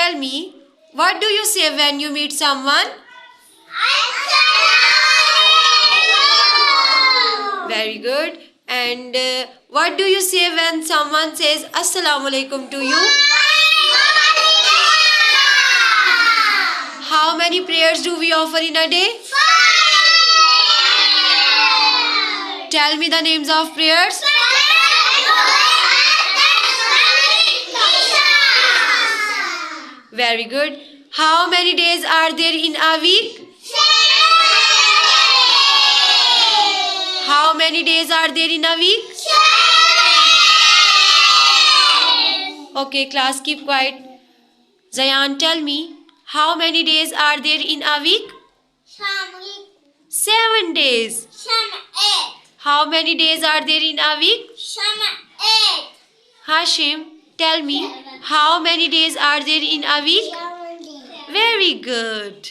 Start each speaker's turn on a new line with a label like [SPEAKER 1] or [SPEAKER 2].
[SPEAKER 1] tell me, what do you say when you meet someone? Very good. And what do you say when someone says Assalamu alaikum to you? How many prayers do we offer in a day? Tell me the names of prayers. Very good. How many days are there in a week? How many days are there in a week? Okay, class, keep quiet. Zayan, tell me, how many days are there in a week? 7 days. How many days are there in a week?
[SPEAKER 2] 8.
[SPEAKER 1] Hashim, tell me, how many days are there in a week? Very good.